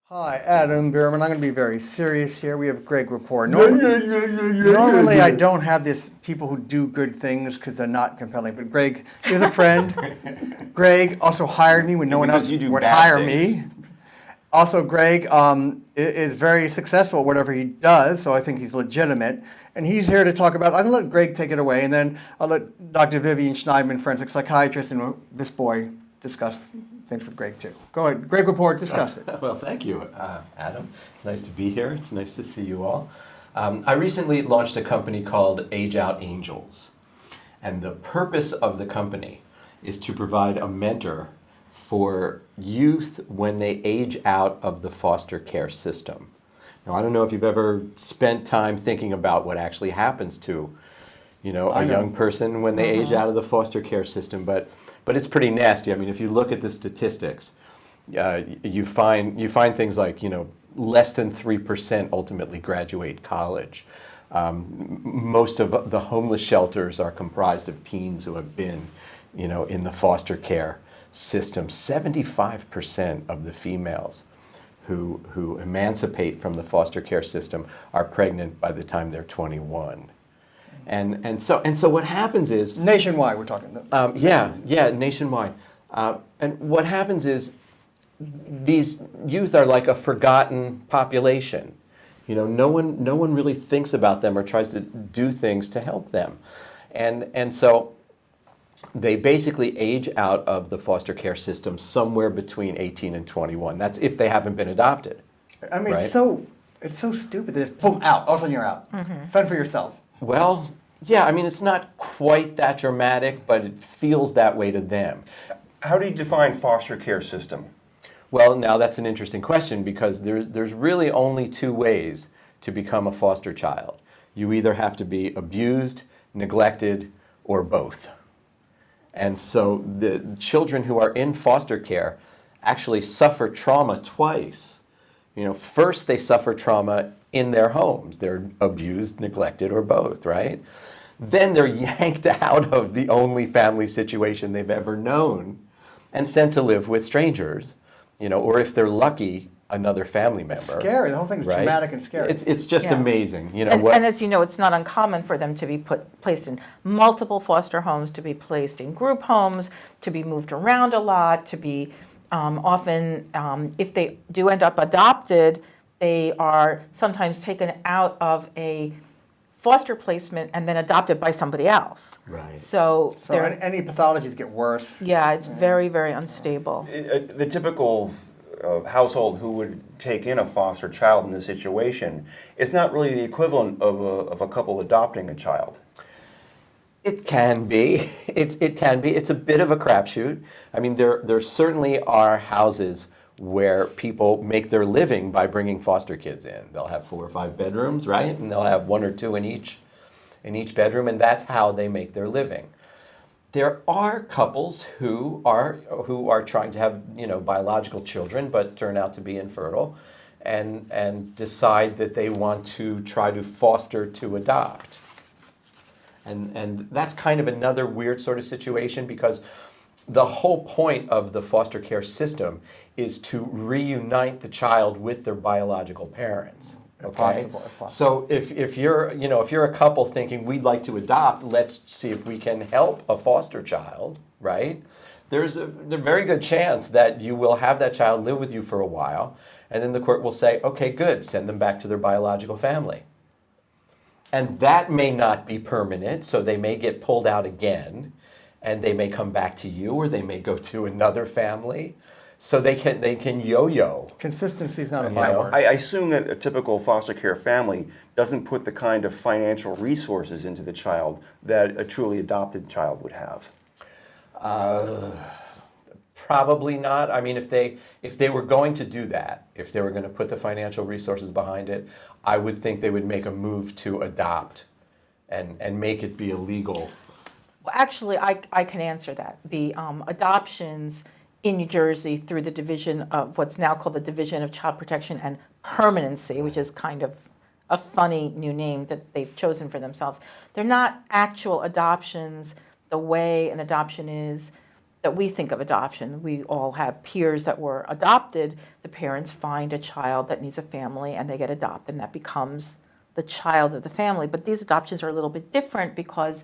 Hi, Adam Bierman. I'm going to be very serious here. We have Greg Rapport. Normally I don't have this people who do good things because they're not compelling, but Greg is a friend. Greg also hired me when no one else would hire me. Also, Greg is very successful at whatever he does, so I think he's legitimate. And he's here to talk about, I'm going to let Greg take it away, and then I'll let Dr. Vivian Schnaidman, forensic psychiatrist, and this boy discuss things with Greg too. Go ahead, Greg Rapport, discuss it. Well, thank you, Adam. It's nice to be here. It's nice to see you all. I recently launched a company called Age Out Angels. And the purpose of the company is to provide a mentor for youth when they age out of the foster care system. Now, I don't know if you've ever spent time thinking about what actually happens to, a young person when they age out of the foster care system, but it's pretty nasty. I mean, if you look at the statistics, you find things like, less than 3% ultimately graduate college. Most of the homeless shelters are comprised of teens who have been, in the foster care system. 75% of the females who emancipate from the foster care system are pregnant by the time they're 21. And so what happens is Nationwide, we're talking. Nationwide. And what happens is these youth are like a forgotten population. No one really thinks about them or tries to do things to help them. And so they basically age out of the foster care system somewhere between 18 and 21. That's if they haven't been adopted. I mean, right? it's so stupid that boom, out. All of a sudden you're out. Fend for yourself. Well, yeah, I mean, it's not quite that dramatic, but it feels that way to them. How do you define foster care system? Well, now that's an interesting question because there's really only two ways to become a foster child. You either have to be abused, neglected, or both. And so the children who are in foster care actually suffer trauma twice. First they suffer trauma in their homes. They're abused, neglected, or both, right? Then they're yanked out of the only family situation they've ever known and sent to live with strangers, or if they're lucky, another family member. Scary. The whole thing is dramatic and scary. It's just amazing. And as you know, it's not uncommon for them to be placed in multiple foster homes, to be placed in group homes, to be moved around a lot, to be often, if they do end up adopted, they are sometimes taken out of a foster placement and then adopted by somebody else. Right. So any pathologies get worse. Yeah, it's very, very unstable. The typical household who would take in a foster child in this situation, it's not really the equivalent of a couple adopting a child. It can be. It can be. It's a bit of a crapshoot. I mean, there certainly are houses where people make their living by bringing foster kids in. They'll have 4 or 5 bedrooms, right? And they'll have 1 or 2 in each bedroom, and that's how they make their living. There are couples who are trying to have biological children but turn out to be infertile, and decide that they want to try to foster to adopt. And that's kind of another weird sort of situation because the whole point of the foster care system is to reunite the child with their biological parents. If possible. So if you're a couple thinking we'd like to adopt, let's see if we can help a foster child, right? There's a very good chance that you will have that child live with you for a while, and then the court will say, okay, good, send them back to their biological family. And that may not be permanent, so they may get pulled out again, and they may come back to you, or they may go to another family. So they can yo-yo. Consistency is not a byword. I assume that a typical foster care family doesn't put the kind of financial resources into the child that a truly adopted child would have. Probably not. I mean, if they were going to do that, if they were going to put the financial resources behind it, I would think they would make a move to adopt and make it be illegal. Well, actually, I can answer that. The adoptions in New Jersey through the division of what's now called the Division of Child Protection and Permanency, which is kind of a funny new name that they've chosen for themselves. They're not actual adoptions the way an adoption is that we think of adoption. We all have peers that were adopted. The parents find a child that needs a family and they get adopted, and that becomes the child of the family. But these adoptions are a little bit different because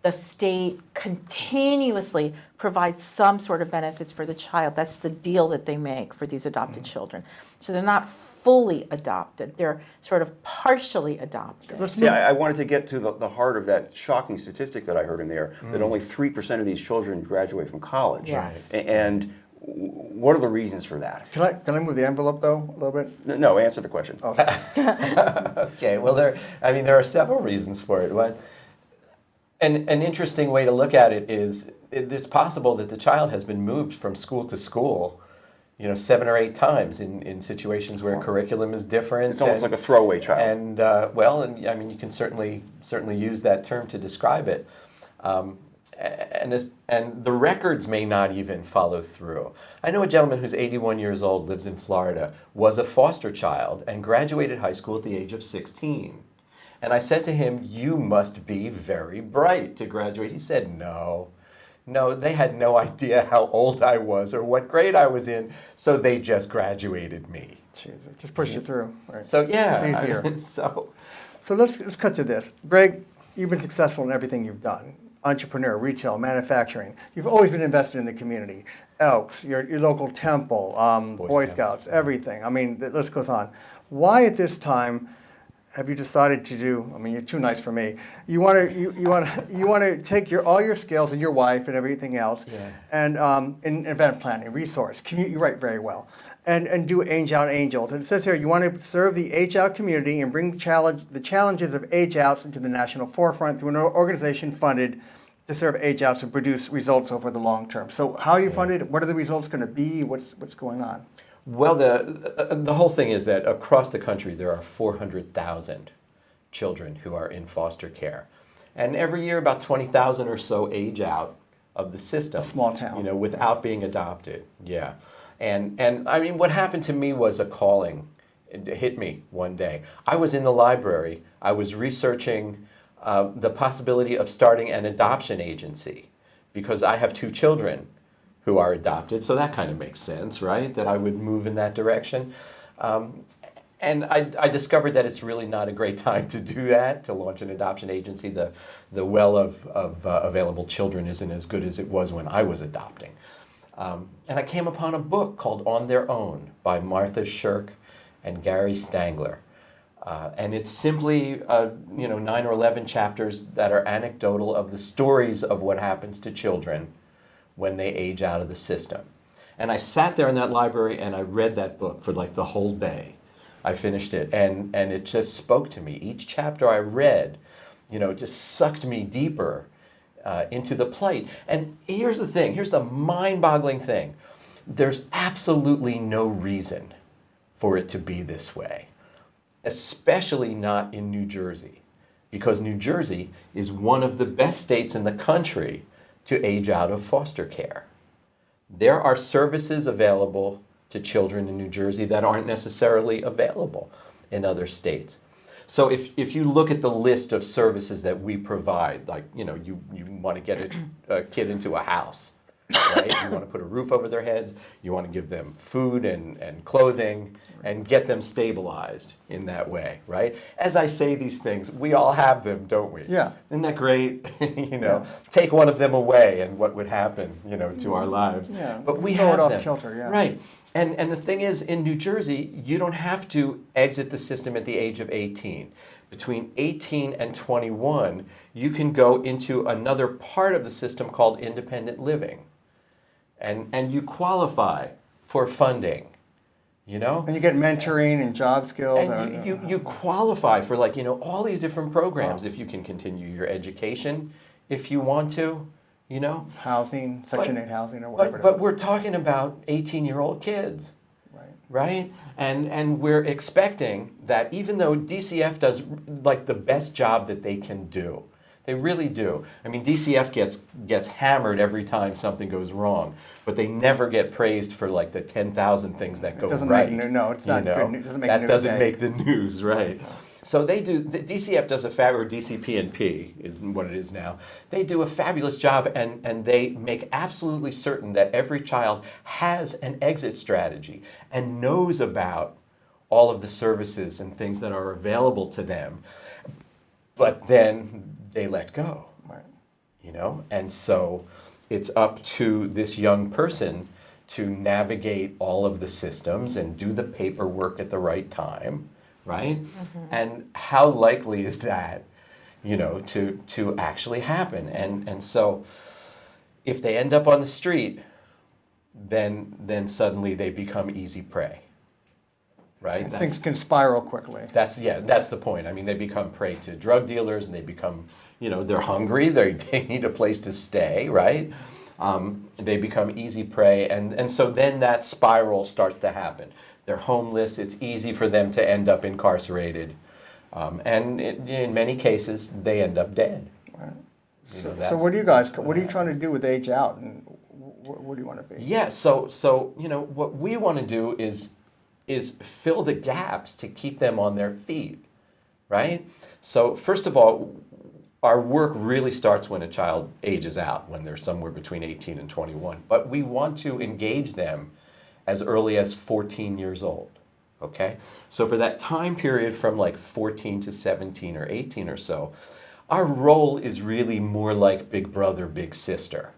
the state continuously provides some sort of benefits for the child. That's the deal that they make for these adopted children. So they're not fully adopted. They're sort of partially adopted. See, I wanted to get to the heart of that shocking statistic that I heard in there, that only 3% of these children graduate from college. Yes. And what are the reasons for that? Can I move the envelope though a little bit? No, answer the question. Okay, well, there are several reasons for it. An interesting way to look at it is it's possible that the child has been moved from school to school, 7 or 8 times in situations where curriculum is different. It's almost like a throwaway child. And you can certainly use that term to describe it. And the records may not even follow through. I know a gentleman who's 81 years old, lives in Florida, was a foster child, and graduated high school at the age of 16. And I said to him, "You must be very bright to graduate." He said, No, they had no idea how old I was or what grade I was in, so they just graduated me. Jeez, just push you through. Right? So yeah, It's easier. So let's cut to this. Greg, you've been successful in everything you've done. Entrepreneur, retail, manufacturing. You've always been invested in the community. Elks, your local temple, Boy Scouts, everything. I mean, the list goes on. Why at this time have you decided to do? I mean, you're too nice for me. You want to take all your skills and your wife and everything else, and in event planning, resource, you write very well, and do Age Out Angels. And it says here you want to serve the age out community and bring the challenges of age outs into the national forefront through an organization funded to serve age outs and produce results over the long term. So how are you funded? What are the results going to be? What's going on? Well, the whole thing is that across the country there are 400,000 children who are in foster care. And every year about 20,000 or so age out of the system. A small town. Without being adopted. Yeah. And I mean, what happened to me was a calling. It hit me one day. I was in the library. I was researching the possibility of starting an adoption agency because I have 2 children who are adopted, so that kind of makes sense, right? That I would move in that direction. And I discovered that it's really not a great time to do that, to launch an adoption agency. The well of available children isn't as good as it was when I was adopting. And I came upon a book called On Their Own by Martha Shirk and Gary Stangler. And it's simply 9 or 11 chapters that are anecdotal of the stories of what happens to children when they age out of the system. And I sat there in that library and I read that book for like the whole day. I finished it and it just spoke to me. Each chapter I read, just sucked me deeper into the plight. And here's the thing, here's the mind-boggling thing. There's absolutely no reason for it to be this way, especially not in New Jersey, because New Jersey is one of the best states in the country to age out of foster care. There are services available to children in New Jersey that aren't necessarily available in other states. So if you look at the list of services that we provide, like, you want to get a kid into a house, right? You want to put a roof over their heads, you want to give them food and clothing and get them stabilized in that way, right? As I say these things, we all have them, don't we? Yeah. Isn't that great? Take one of them away and what would happen, to our lives. Yeah. But we Throw have it off them. kilter, yeah. Right. And the thing is, in New Jersey, you don't have to exit the system at the age of 18. Between 18 and 21, you can go into another part of the system called independent living. And you qualify for funding, And you get mentoring and job skills. And you qualify for all these different programs. Wow. If you can continue your education, if you want to, Housing, Section 8 housing or whatever. But we're talking about 18-year-old kids. Right? And we're expecting that even though DCF does the best job that they can do, they really do. I mean, DCF gets hammered every time something goes wrong, but they never get praised for the 10,000 things that go right. No, it's not good. It doesn't make that news doesn't day. make the news, right? So they do, the DCF does or DCP&P is what it is now. They do a fabulous job, and they make absolutely certain that every child has an exit strategy and knows about all of the services and things that are available to them. But then they let go, Right. And so it's up to this young person to navigate all of the systems and do the paperwork at the right time, right? And how likely is that, to actually happen? And so if they end up on the street, then suddenly they become easy prey, right? Things can spiral quickly. That's the point. I mean, they become prey to drug dealers, and they become, they're hungry. They need a place to stay, right? They become easy prey, and so then that spiral starts to happen. They're homeless. It's easy for them to end up incarcerated, and in many cases, they end up dead. Right. You know, So what are you trying to do with age out, and what do you want to be? Yeah. So what we want to do is fill the gaps to keep them on their feet, right? So first of all, our work really starts when a child ages out, when they're somewhere between 18 and 21. But we want to engage them as early as 14 years old, okay? So for that time period from like 14 to 17 or 18 or so, our role is really more like big brother, big sister.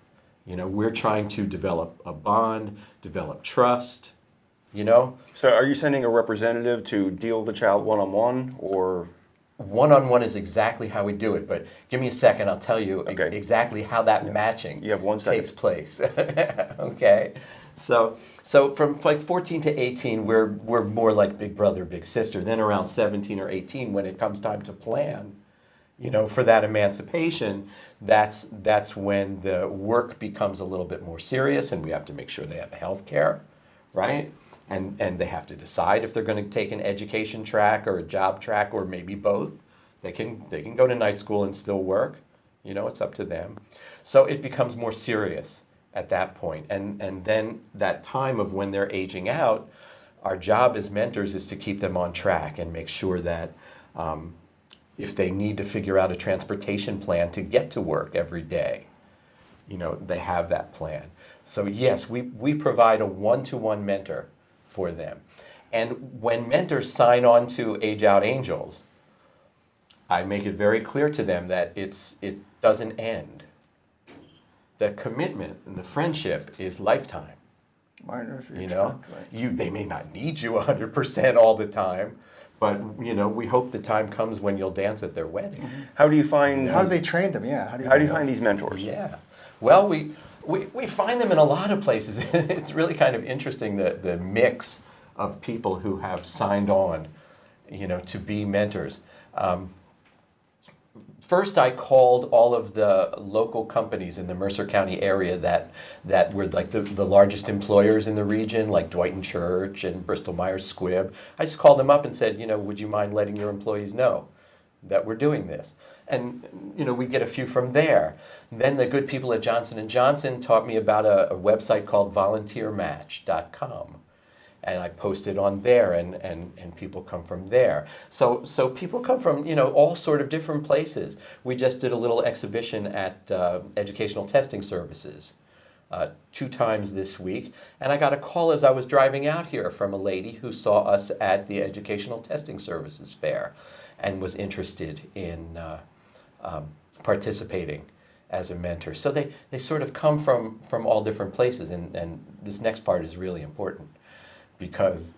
We're trying to develop a bond, develop trust, So are you sending a representative to deal with the child one-on-one, or? One-on-one is exactly how we do it, but give me a second, I'll tell you Okay. exactly how that matching You have 1 second. takes place. Okay? So from like 14 to 18, we're more like big brother, big sister. Then around 17 or 18, when it comes time to plan, for that emancipation, that's when the work becomes a little bit more serious, and we have to make sure they have health care, right? And they have to decide if they're going to take an education track or a job track, or maybe both. They can go to night school and still work. It's up to them. So it becomes more serious at that point. And then that time of when they're aging out, our job as mentors is to keep them on track and make sure that if they need to figure out a transportation plan to get to work every day, they have that plan. So yes, we provide a one-to-one mentor for them. And when mentors sign on to Age Out Angels, I make it very clear to them that it doesn't end. The commitment and the friendship is lifetime. Right, They may not need you 100% all the time, but we hope the time comes when you'll dance at their wedding. How do you find? How do they train them? Yeah. How do you find these mentors? Yeah. Well, we find them in a lot of places. It's really kind of interesting, the mix of people who have signed on, to be mentors. First, I called all of the local companies in the Mercer County area that were like the largest employers in the region, like Dwight and Church and Bristol Myers Squibb. I just called them up and said, would you mind letting your employees know that we're doing this? And we get a few from there. Then the good people at Johnson & Johnson taught me about a website called volunteermatch.com. And I posted on there, and people come from there. So people come from all sort of different places. We just did a little exhibition at Educational Testing Services 2 times this week, and I got a call as I was driving out here from a lady who saw us at the Educational Testing Services Fair and was interested in participating as a mentor. So they sort of come from all different places, and this next part is really important, because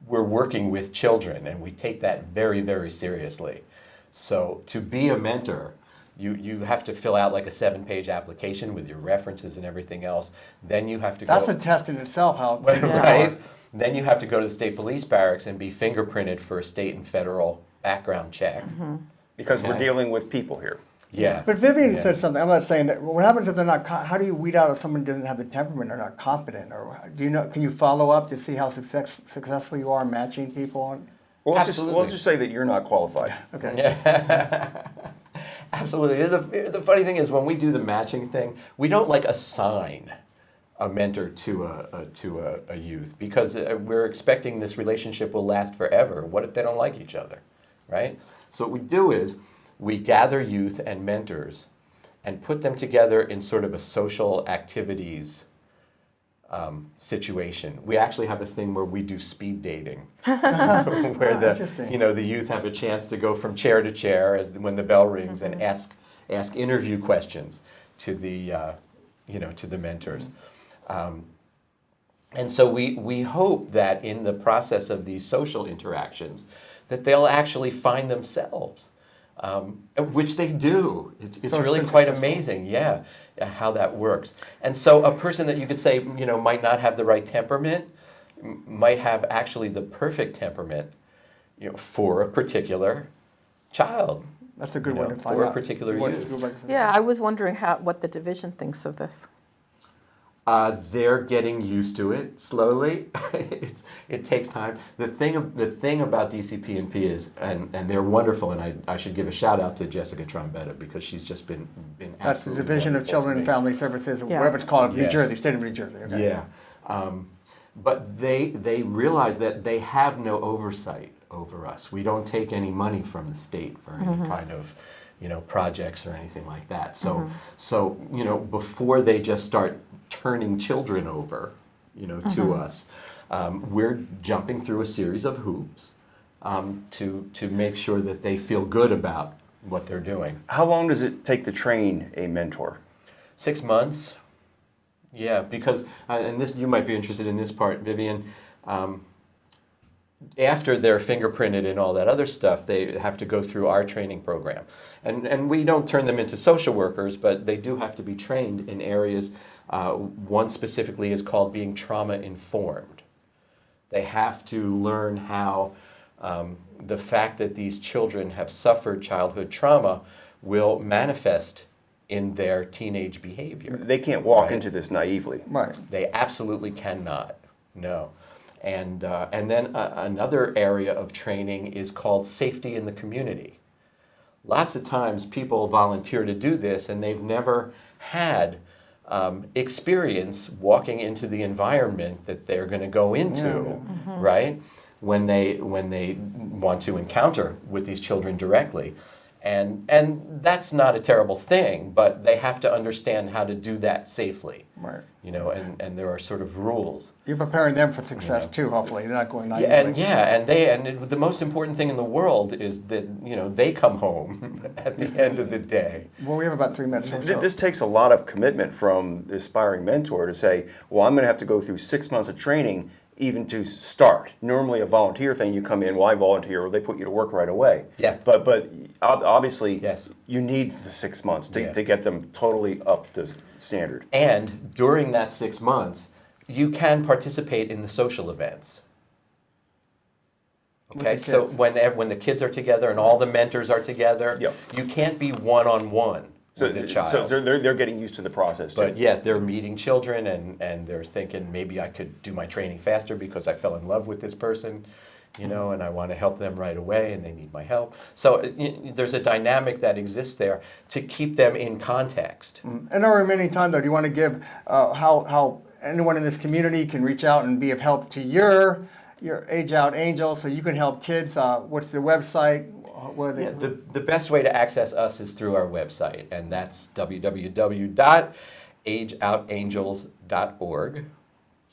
we're working with children, and we take that very, very seriously. So to be a mentor, you have to fill out like a 7-page application with your references and everything else. Then you have to That's go... a test in itself, how Right? Then you have to go to the state police barracks and be fingerprinted for a state and federal background check. Because we're Okay. dealing with people here. Yeah. But Vivian Yeah. said something. I'm not saying that. What happens if they're not? How do you weed out if someone doesn't have the temperament or not competent? Or do you know? Can you follow up to see how successful you are matching people? Well, Absolutely. let's just say that you're not qualified. Okay. Absolutely. The funny thing is, when we do the matching thing, we don't like assign a mentor to a youth, because we're expecting this relationship will last forever. What if they don't like each other? right? So what we do is we gather youth and mentors and put them together in sort of a social activities situation. We actually have a thing where we do speed dating, where Interesting. the youth have a chance to go from chair to chair when the bell rings and ask interview questions to the to the mentors. And so we hope that in the process of these social interactions, that they'll actually find themselves, which they do. It's So really been quite successful. amazing, yeah, how that works. And so a person that you could say, might not have the right temperament, might have actually the perfect temperament, for a particular child. That's a good one to find for out. a particular What- youth. Yeah, I was wondering what the division thinks of this. They're getting used to it slowly. It takes time. The thing about DCP&P is, and they're wonderful, and I should give a shout out to Jessica Trombetta because she's just been That's the absolutely Division of wonderful to Children and me. Family Services, or Yeah. whatever it's called, New Yes. Jersey, state of New Jersey. Okay. Yeah, but they realize that they have no oversight over us. We don't take any money from the state for any kind of projects or anything like that. So before they just start turning children over to us, we're jumping through a series of hoops to make sure that they feel good about what they're doing. How long does it take to train a mentor? 6 months. Yeah, because and this, you might be interested in this part, Vivian. After they're fingerprinted and all that other stuff, they have to go through our training program. And we don't turn them into social workers, but they do have to be trained in areas. One specifically is called being trauma informed. They have to learn how the fact that these children have suffered childhood trauma will manifest in their teenage behavior. They can't walk Right. into this naively. Right. They absolutely cannot. No. And then another area of training is called safety in the community. Lots of times people volunteer to do this and they've never had experience walking into the environment that they're going to go into, right? When they want to encounter with these children directly. And that's not a terrible thing, but they have to understand how to do that safely. Right. And there are sort of rules. You're preparing them for success too, hopefully. They're not going naively. The most important thing in the world is that they come home at the end of the day. Well, we have about 3 minutes. or so. This takes a lot of commitment from the aspiring mentor to say, well, I'm going to have to go through 6 months of training even to start. Normally a volunteer thing, you come in, why volunteer, or they put you to work right away. Yeah. But obviously, Yes. you need the 6 months to, Yeah. to get them totally up to standard. And during that 6 months, you can participate in the social events. With Okay, the so kids. when the kids are together and all the mentors are together, Yep. you can't be one-on-one So, with the child. so they're getting used to the process too. But yes, they're meeting children and they're thinking maybe I could do my training faster because I fell in love with this person, and I want to help them right away and they need my help. So there's a dynamic that exists there to keep them in context. In our remaining time, though, do you want to give how anyone in this community can reach out and be of help to your Age Out Angel, so you can help kids? What's the website? Where they? Yeah, the best way to access us is through our website, and that's www.ageoutangels.org.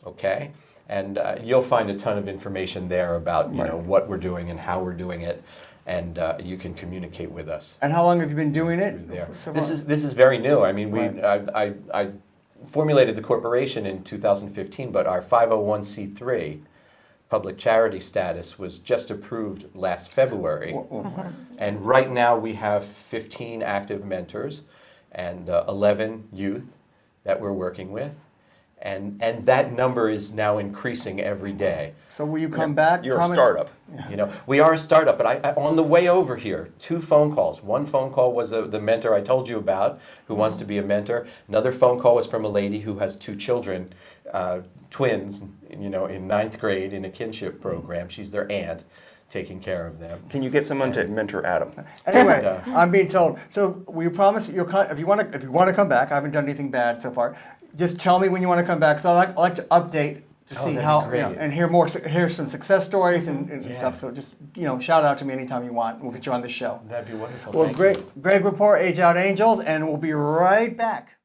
Okay, and you'll find a ton of information there about what we're doing and how we're doing it, and you can communicate with us And how long have you been doing it? through there. So This far? is very new. I mean, Right. I formulated the corporation in 2015, but our 501c3 public charity status was just approved last February. And right now we have 15 active mentors and 11 youth that we're working with. And that number is now increasing every day. So will you come back? You're Promise? a startup. We are a startup, but I on the way over here, 2 phone calls. One phone call was the mentor I told you about, who wants to be a mentor. Another phone call was from a lady who has 2 children, twins, in 9th grade in a kinship program. She's their aunt, taking care of them. Can you get someone to mentor Adam? Anyway, And, I'm being told. So will you promise that if you want to come back? I haven't done anything bad so far. Just tell me when you want to come back. So I like to update to Oh, see that'd how, be great. and hear some success stories and Yeah. stuff. So just, shout out to me anytime you want. We'll get you on the show. That'd be wonderful. Well, Thank you. Greg Rapport, Age Out Angels, and we'll be right back.